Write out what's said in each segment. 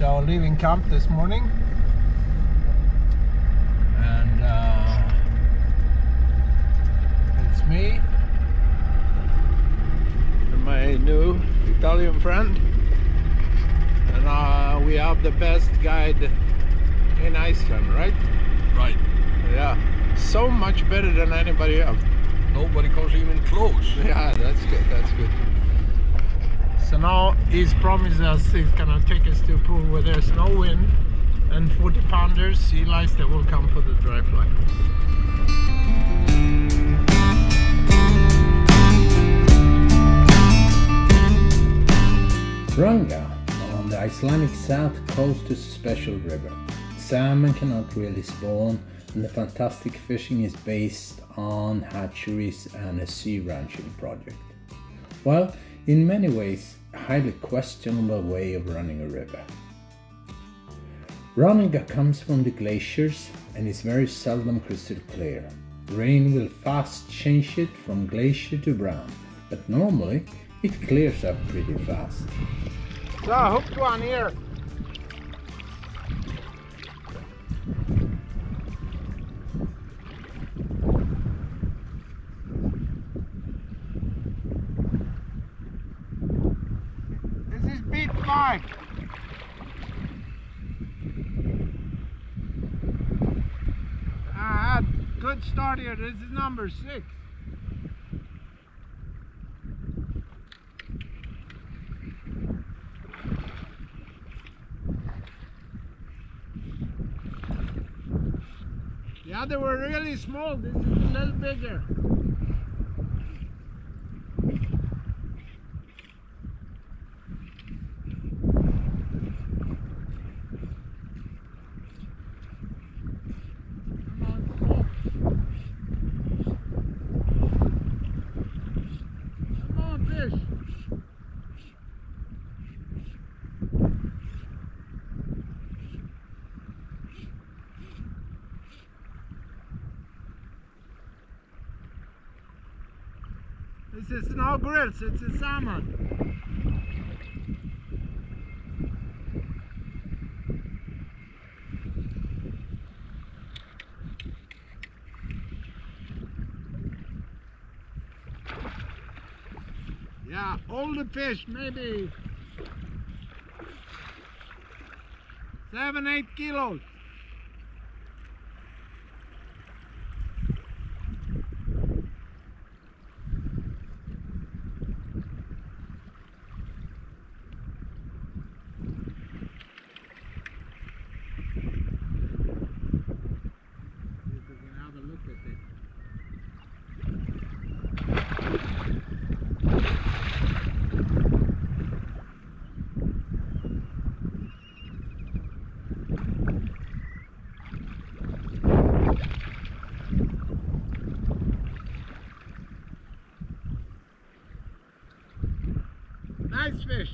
So leaving camp this morning, and it's me and my new Italian friend, and we have the best guide in Iceland, right? Right. Yeah, so much better than anybody else. Nobody comes even close. Yeah, that's good, that's good. So now he's promised us he's gonna take us to a pool where there's no wind and 40-pounders, sea lice that will come for the dry fly. Ranga, on the Icelandic south coast, is a special river. Salmon cannot really spawn, and the fantastic fishing is based on hatcheries and a sea ranching project. Well, in many ways, a highly questionable way of running a river. Ranga comes from the glaciers and is very seldom crystal clear. Rain will fast change it from glacier to brown, but normally it clears up pretty fast. So I hooked one here. This is beat 5. I had good start here. This is number 6. Yeah, they were really small. This is a little bigger. This is no grills, it's a salmon. Yeah, older fish, maybe 7-8 kilos. Nice fish.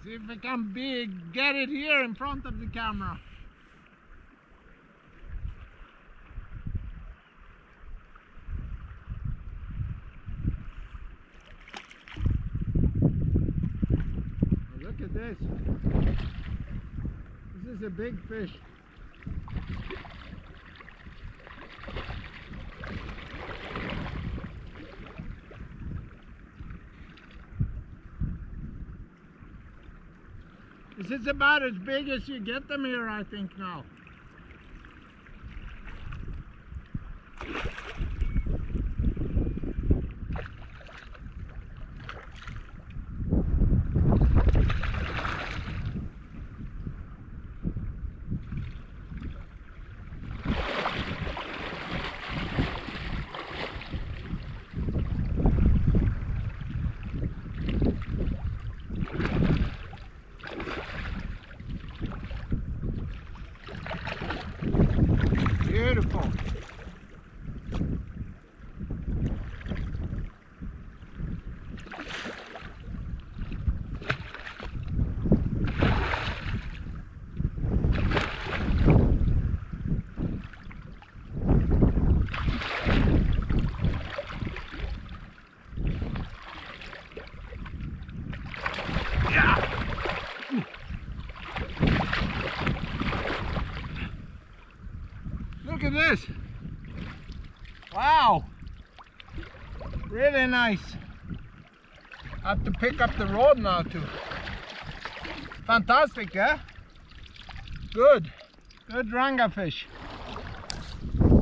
See if I can get it here in front of the camera. Oh, look at this. This is a big fish. This is about as big as you get them here, I think, now. this. Wow. Really nice. I have to pick up the rod now too. Fantastic, yeah? Good. Good Ranga fish.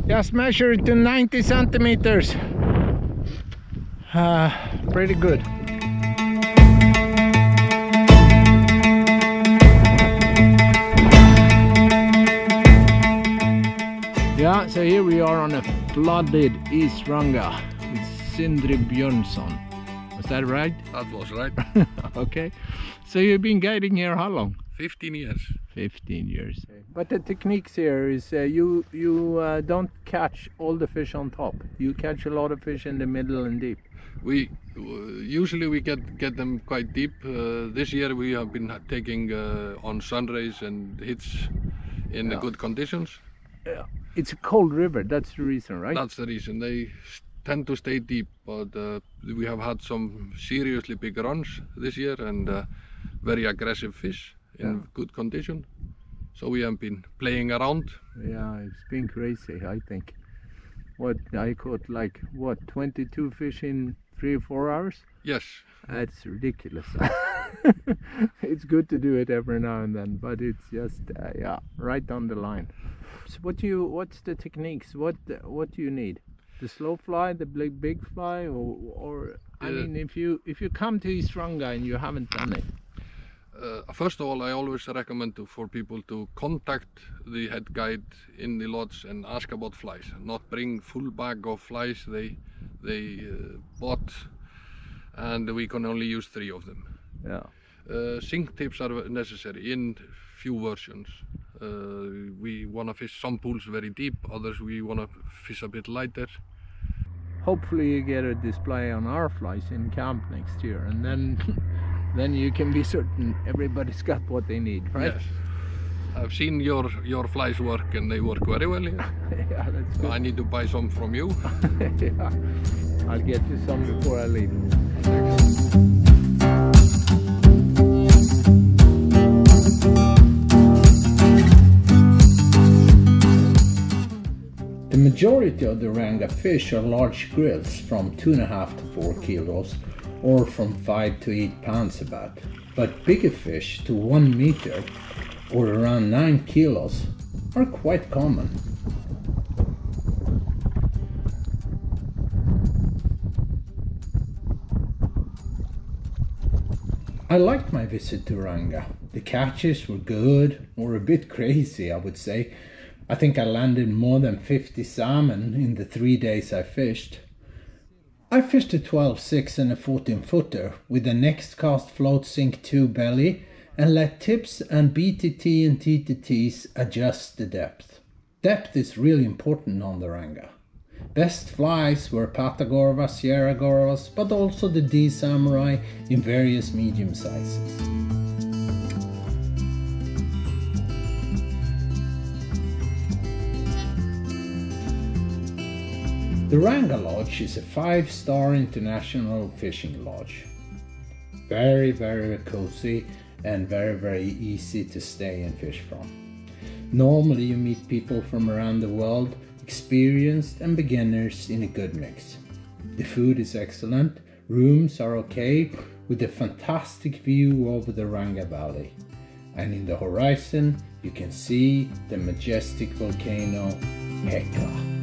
Just measure it to 90 centimeters. Pretty good. Yeah, so here we are on a flooded East Ranga with Sindre Björnsson. Was that right? That was right. Okay. So you've been guiding here how long? 15 years. 15 years. But the techniques here is you don't catch all the fish on top. You catch a lot of fish in the middle and deep. We usually we get them quite deep. This year we have been taking on sunrays and hits in good conditions. Yeah. It's a cold river, that's the reason, right? That's the reason. They tend to stay deep, but we have had some seriously big runs this year and very aggressive fish in good condition. So we have been playing around. Yeah, it's been crazy, I think. What, I caught like, what, 22 fish in 3 or 4 hours? Yes. That's ridiculous. It's good to do it every now and then, but it's just, yeah, right on the line. So what's the techniques? What do you need? The slow fly, the big fly, or I mean, if you come to East Ranga and you haven't done it. First of all, I always recommend for people to contact the head guide in the lodge and ask about flies. Not bring full bag of flies they bought, and we can only use 3 of them. Yeah. Sink tips are necessary in few versions. We want to fish some pools very deep, others we want to fish a bit lighter. Hopefully you get a display on our flies in camp next year, and then you can be certain everybody's got what they need, right? Yes. I've seen your flies work and they work very well here. Yeah, that's good. I need to buy some from you. Yeah. I'll get you some before I leave. The majority of the Ranga fish are large grills from 2.5 to 4 kilos or from 5 to 8 pounds about. But bigger fish to 1 meter or around 9 kilos are quite common. I liked my visit to Ranga. The catches were good, or a bit crazy I would say. I think I landed more than 50 salmon in the 3 days I fished. I fished a 12-6 and a 14-footer with the next cast float sink 2 belly and let tips and BTT and TTTs adjust the depth. Depth is really important on the Ranga. Best flies were Patagorva, Sierra Gorvas, but also the D Samurai in various medium sizes. The Ranga Lodge is a 5-star international fishing lodge. Very cozy and very easy to stay and fish from. Normally you meet people from around the world, experienced and beginners in a good mix. The food is excellent, rooms are okay with a fantastic view over the Ranga Valley. And in the horizon you can see the majestic volcano Hekla.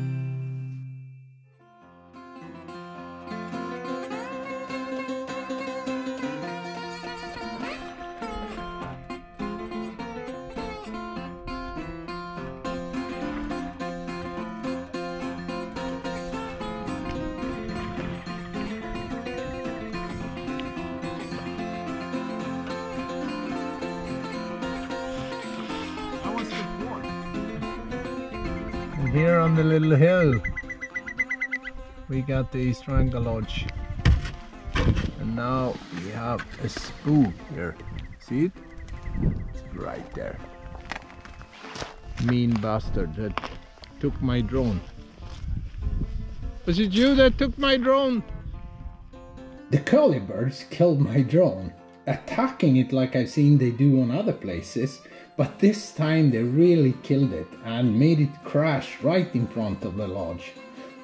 And here on the little hill we got the East Ranga Lodge, and now we have a spook here. See it? It's right there. Mean bastard that took my drone. Was it you that took my drone? The curly birds killed my drone, attacking it like I've seen they do on other places, But this time they really killed it and made it crash right in front of the lodge.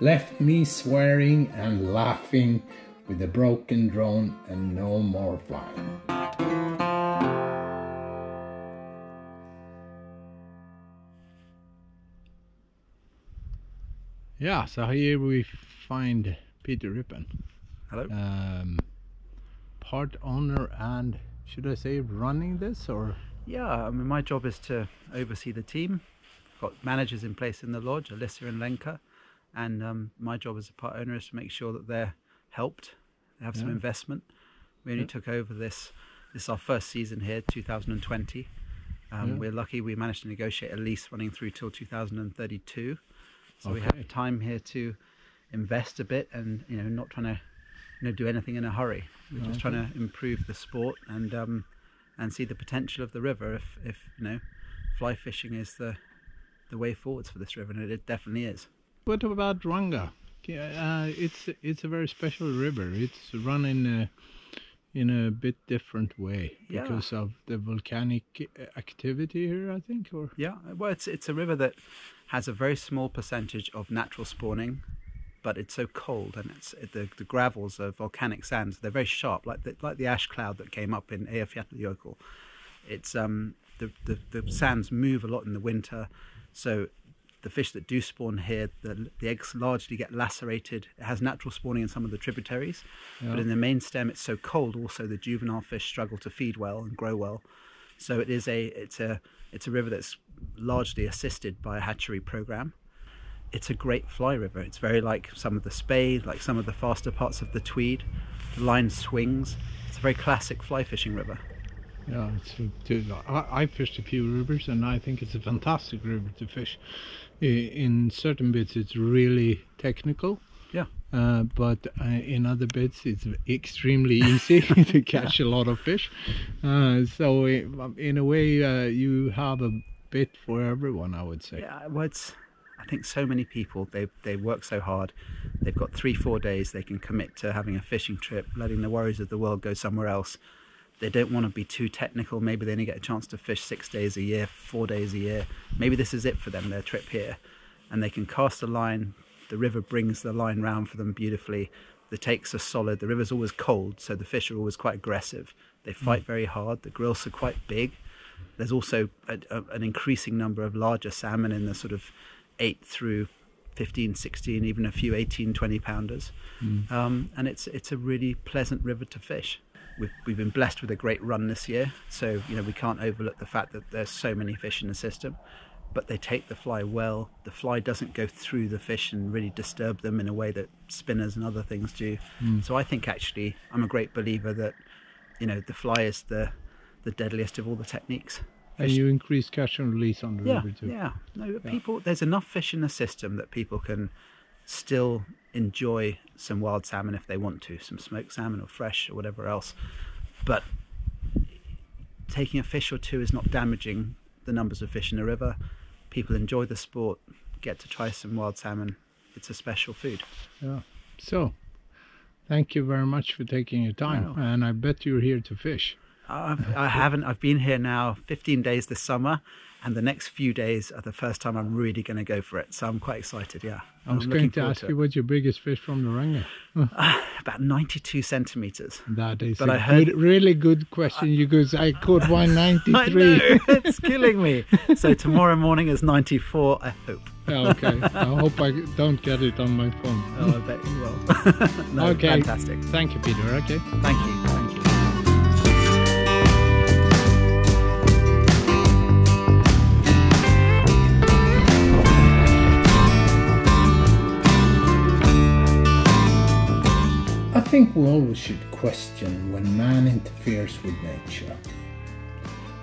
Left me swearing and laughing with a broken drone and no more flying. Yeah, so here we find Peter Rippen. Hello. Part owner and, should I say, running this, or? Yeah, I mean, my job is to oversee the team. I've got managers in place in the lodge, Alyssa and Lenka, and my job as a part owner is to make sure that they're helped. They have some investment. We only took over this is our first season here, 2020. We're lucky we managed to negotiate a lease running through till 2032. So we have time here to invest a bit, and not trying to do anything in a hurry. We're just trying to improve the sport and see the potential of the river. If fly fishing is the way forwards for this river, and it definitely is. What about Ranga? It's a very special river. It's run in a bit different way because of the volcanic activity here, I think, or well, it's a river that has a very small percentage of natural spawning, but it's so cold, and the gravels are volcanic sands. They're very sharp, like the ash cloud that came up in Eyjafjallajökull. It's the sands move a lot in the winter, so the fish that do spawn here, the eggs largely get lacerated. It has natural spawning in some of the tributaries, but in the main stem it's so cold. Also, the juvenile fish struggle to feed well and grow well. So it's a river that's largely assisted by a hatchery program. It's a great fly river. It's very like some of the Spey, like some of the faster parts of the Tweed. The line swings. It's a very classic fly fishing river. Yeah, I fished a few rivers, and I think it's a fantastic river to fish. In certain bits it's really technical, but in other bits it's extremely easy to catch a lot of fish. So in a way you have a bit for everyone, I would say. Yeah, well, I think so many people, they work so hard. They've got 3-4 days they can commit to having a fishing trip, letting the worries of the world go somewhere else. They don't want to be too technical. Maybe they only get a chance to fish 6 days a year, 4 days a year. Maybe this is it for them, their trip here. And they can cast a line. The river brings the line round for them beautifully. The takes are solid. The river's always cold, so the fish are always quite aggressive. They fight very hard. The grills are quite big. There's also an increasing number of larger salmon in the sort of 8 through 15, 16, even a few 18, 20 pounders. And it's a really pleasant river to fish. We've been blessed with a great run this year, so we can't overlook the fact that there's so many fish in the system, but they take the fly well. The fly doesn't go through the fish and really disturb them in a way that spinners and other things do. So I think actually I'm a great believer that the fly is the deadliest of all the techniques. And you increase catch and release on the river too. People, there's enough fish in the system that people can still enjoy some wild salmon if they want to, some smoked salmon or fresh or whatever else, but taking a fish or two is not damaging the numbers of fish in the river. People enjoy the sport, get to try some wild salmon. It's a special food. So thank you very much for taking your time. And I bet you're here to fish. I've been here now 15 days this summer, and the next few days are the first time I'm really going to go for it. So I'm quite excited, I was going to ask you what's your biggest fish from the Ranga? About 92 centimeters. That is but really good question. You go, I caught 193. I know, it's killing me. So tomorrow morning is 94, I hope. Okay, I hope I don't get it on my phone. Oh, I bet you will. No, okay. Fantastic. Thank you, Peter. Okay. Thank you. Thank you. I think we always should question when man interferes with nature.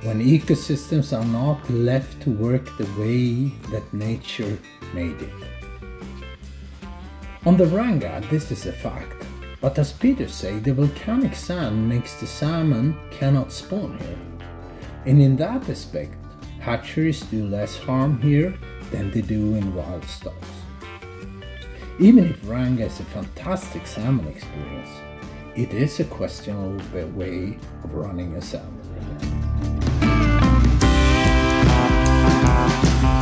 When ecosystems are not left to work the way that nature made it. On the Ranga, this is a fact, but as Peter said, the volcanic sand makes the salmon cannot spawn here. And in that aspect, hatcheries do less harm here than they do in wild stocks. Even if Ranga is a fantastic salmon experience, it is a questionable way of running a salmon river. Bye.